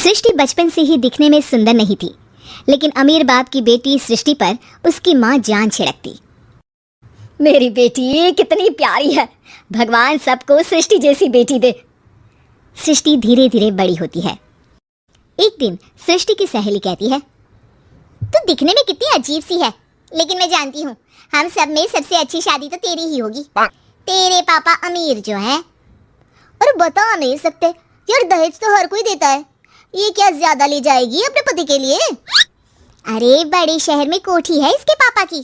सृष्टि बचपन से ही दिखने में सुंदर नहीं थी, लेकिन अमीर बाप की बेटी सृष्टि पर उसकी माँ जान छिड़कती। मेरी बेटी कितनी प्यारी है, भगवान सबको सृष्टि जैसी बेटी दे। सृष्टि धीरे धीरे बड़ी होती है। एक दिन सृष्टि की सहेली कहती है, तू दिखने में कितनी अजीब सी है, लेकिन मैं जानती हूँ हम सब में सबसे अच्छी शादी तो तेरी ही होगी। तेरे पापा अमीर जो है। और बता नहीं सकते यार, दहेज तो हर कोई देता है, ये क्या ज्यादा ले जाएगी अपने पति के लिए? अरे बड़े शहर में कोठी है इसके पापा की।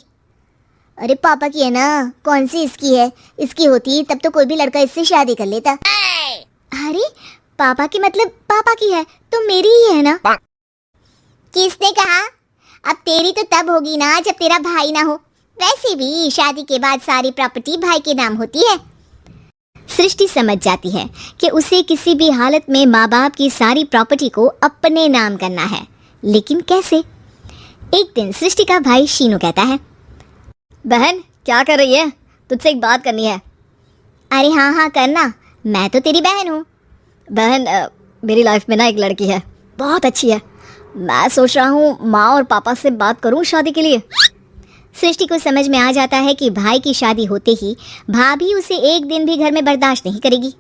अरे पापा की है ना, कौन सी इसकी है? इसकी होती तब तो कोई भी लड़का इससे शादी कर लेता। अरे पापा की मतलब पापा की है तो मेरी ही है ना? किसने कहा? अब तेरी तो तब होगी ना जब तेरा भाई ना हो। वैसे भी शादी के बाद सारी प्रॉपर्टी भाई के नाम होती है। सृष्टि समझ जाती है कि उसे किसी भी हालत में माँ बाप की सारी प्रॉपर्टी को अपने नाम करना है, लेकिन कैसे? एक दिन सृष्टि का भाई शीनू कहता है, बहन क्या कर रही है? तुझसे एक बात करनी है। अरे हाँ हाँ करना, मैं तो तेरी बहन हूँ। बहन मेरी लाइफ में ना एक लड़की है, बहुत अच्छी है। मैं सोच रहा हूँ माँ और पापा से बात करूँ शादी के लिए। सृष्टि को समझ में आ जाता है कि भाई की शादी होते ही भाभी उसे एक दिन भी घर में बर्दाश्त नहीं करेगी।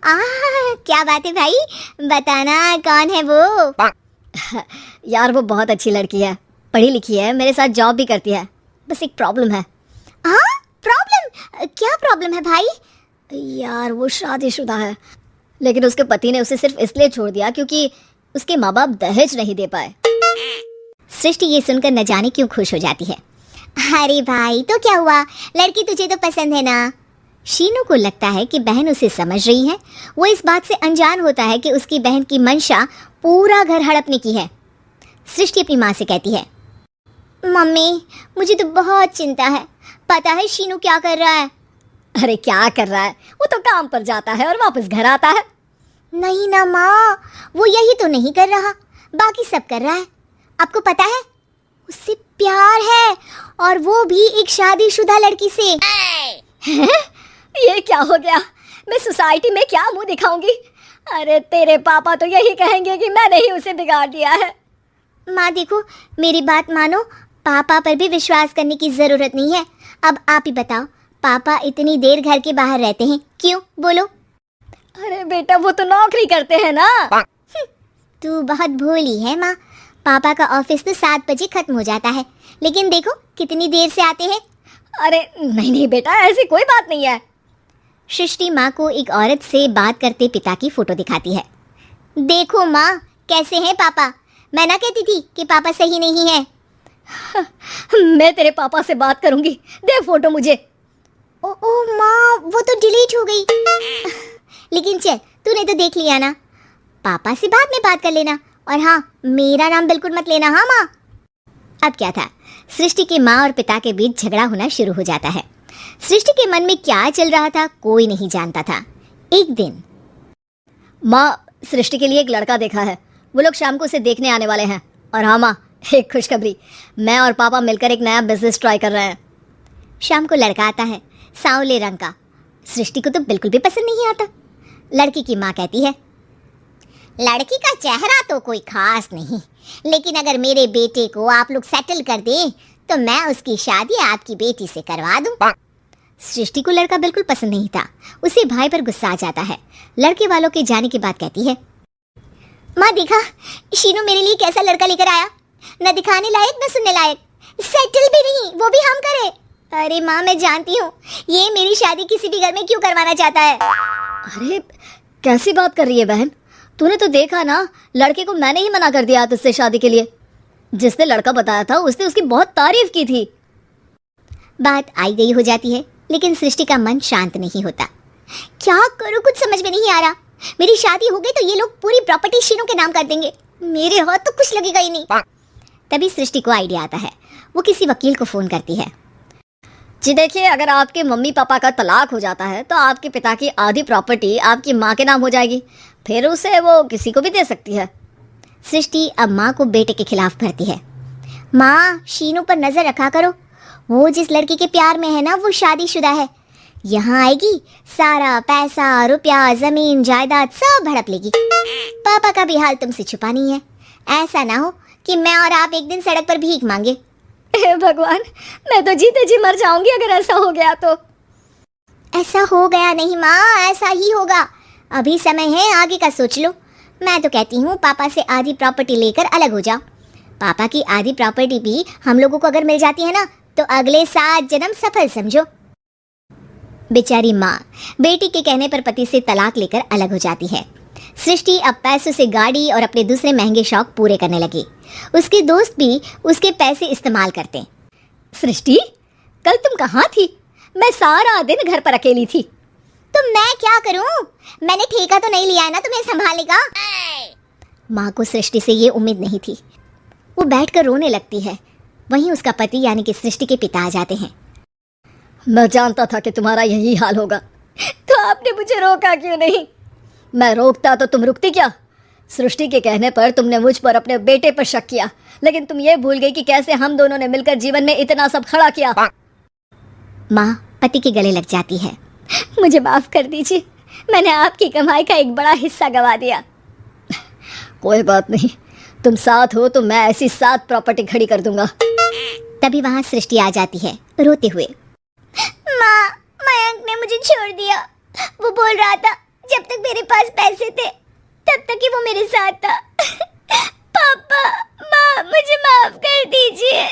क्या बात है भाई, बताना कौन है वो? यार वो बहुत अच्छी लड़की है, पढ़ी लिखी है, मेरे साथ जॉब भी करती है। बस एक प्रॉब्लम है। हाँ प्रॉब्लम? क्या प्रॉब्लम है भाई? यार वो शादीशुदा है, लेकिन उसके पति ने उसे सिर्फ इसलिए छोड़ दिया क्योंकि उसके माँ बाप दहेज नहीं दे पाए। सृष्टि ये सुनकर न जाने क्यों खुश हो जाती है। अरे भाई तो क्या हुआ, लड़की तुझे तो पसंद है ना? शीनू को लगता है कि बहन उसे समझ रही है। वो इस बात से अनजान होता है कि उसकी बहन की मंशा पूरा घर हड़पने की है। सृष्टि अपनी माँ से कहती है, मम्मी मुझे तो बहुत चिंता है, पता है शीनू क्या कर रहा है? अरे क्या कर रहा है, वो तो काम पर जाता है और वापस घर आता है। नहीं ना माँ, वो यही तो नहीं कर रहा, बाकी सब कर रहा है। आपको पता है उससे प्यार है, और वो भी एक शादीशुदा लड़की से। ये क्या हो गया? मैं सोसाइटी में क्या मुंह दिखाऊंगी? अरे तेरे पापा तो यही कहेंगे कि मैंने ही उसे बिगाड़ दिया है। माँ देखो मेरी बात मानो, पापा पर भी विश्वास करने की जरूरत नहीं है। अब आप ही बताओ, पापा इतनी देर घर के बाहर रहते हैं क्यों? बोलो। अरे बेटा वो तो नौकरी करते हैं ना। तू बहुत भोली है माँ, पापा का ऑफिस तो 7 बजे खत्म हो जाता है, लेकिन देखो कितनी देर से आते हैं। अरे नहीं नहीं बेटा, ऐसी कोई बात नहीं है। सृष्टि माँ को एक औरत से बात करते पिता की फोटो दिखाती है। देखो माँ कैसे हैं पापा, मैं ना कहती थी कि पापा सही नहीं है। मैं तेरे पापा से बात करूंगी, दे फोटो मुझे। ओ माँ वो तो डिलीट हो गई। लेकिन चल तूने तो देख लिया ना, पापा से बाद में बात कर लेना, और हाँ मेरा नाम बिल्कुल मत लेना। हाँ माँ। अब क्या था, सृष्टि के माँ और पिता के बीच झगड़ा होना शुरू हो जाता है। सृष्टि के मन में क्या चल रहा था कोई नहीं जानता था। एक दिन, माँ सृष्टि के लिए एक लड़का देखा है, वो लोग शाम को उसे देखने आने वाले हैं। और हाँ माँ एक खुशखबरी, मैं और पापा मिलकर एक नया बिजनेस ट्राई कर रहे हैं। शाम को लड़का आता है, सांवले रंग का। सृष्टि को तो बिल्कुल भी पसंद नहीं आता। लड़की की माँ कहती है, लड़की का चेहरा तो कोई खास नहीं, लेकिन अगर मेरे बेटे को आप लोग सेटल कर दें तो मैं उसकी शादी आपकी बेटी से करवा दूं। सृष्टि को लड़का बिल्कुल पसंद नहीं था, उसे भाई पर गुस्सा आ जाता है। लड़के वालों के जाने के बाद कहती है, माँ देखा शीनू मेरे लिए कैसा लड़का लेकर आया, न दिखाने लायक न सुनने लायक, सेटल भी नहीं, वो भी हम करे। अरे माँ मैं जानती हूँ ये मेरी शादी किसी भी घर में क्यों करवाना चाहता है। अरे कैसी बात कर रही है बहन, तूने तो देखा ना, लड़के को मैंने ही मना कर दिया तुझसे शादी के लिए। जिसने लड़का बताया था उसने उसकी बहुत तारीफ की थी। बात आई गई हो जाती है, लेकिन सृष्टि का मन शांत नहीं होता। क्या करूं कुछ समझ में नहीं आ रहा। मेरी शादी हो गई तो ये लोग पूरी प्रॉपर्टी शीनू के नाम कर देंगे, मेरे हाथ तो कुछ लगेगा ही नहीं। तभी सृष्टि को आइडिया आता है, वो किसी वकील को फोन करती है। जी देखिए, अगर आपके मम्मी पापा का तलाक हो जाता है तो आपके पिता की आधी प्रॉपर्टी आपकी माँ के नाम हो जाएगी, फिर उसे वो किसी को भी दे सकती है। सृष्टि अब माँ को बेटे के खिलाफ भरती है। माँ शीनू पर नजर रखा करो, वो जिस लड़की के प्यार में है ना वो शादीशुदा है। यहाँ आएगी, सारा पैसा, रुपया, जमीन, जायदाद सब हड़प लेगी। पापा का भी हाल तुमसे छुपा नहीं है। ऐसा ना हो कि मैं और आप एक दिन सड़क पर भीख मांगे। हे भगवान, मैं तो जीते जी मर जाऊंगी अगर ऐसा हो गया तो। ऐसा हो गया नहीं माँ, ऐसा ही होगा। अभी समय है, आगे का सोच लो। मैं तो कहती हूँ पापा से आधी प्रॉपर्टी लेकर अलग हो जाओ। पापा की आधी प्रॉपर्टी भी हम लोगों को अगर मिल जाती है ना, तो अगले 7 जन्म सफल समझो। बेचारी माँ बेटी के कहने पर पति से तलाक लेकर अलग हो जाती है। सृष्टि अब पैसों से गाड़ी और अपने दूसरे महंगे शौक पूरे करने लगी। उसके दोस्त भी उसके पैसे इस्तेमाल करते। सृष्टि, कल तुम कहाँ थी? मैं सारा दिन घर पर अकेली थी। तो मैं क्या करूं? मैंने ठेका तो नहीं लिया है ना तुम्हें संभालने का। माँ को सृष्टि से ये उम्मीद नहीं थी। वो बैठकर रोने लगती है। वहीं उसका पति यानी कि सृष्टि के पिता आ जाते हैं। मैं जानता था कि तुम्हारा यही हाल होगा, तो आपने मुझे रोका क्यों नहीं? मैं रोकता तो तुम रुकती क्या? सृष्टि के कहने पर तुमने मुझ पर अपने बेटे पर शक किया, लेकिन तुम ये भूल गई कि कैसे हम दोनों ने मिलकर जीवन में इतना सब खड़ा किया। माँ पति के गले लग जाती है। मुझे माफ कर दीजिए, मैंने आपकी कमाई का एक बड़ा हिस्सा गवा दिया। कोई बात नहीं, तुम साथ हो तो मैं ऐसी 7 प्रॉपर्टी खड़ी कर दूंगा। तभी वहां सृष्टि आ जाती है रोते हुए। माँ, मयंक ने मुझे छोड़ दिया। वो बोल रहा था जब तक मेरे पास पैसे थे तब तक ही वो मेरे साथ था। पापा, माँ, मुझे माफ कर दीजिए।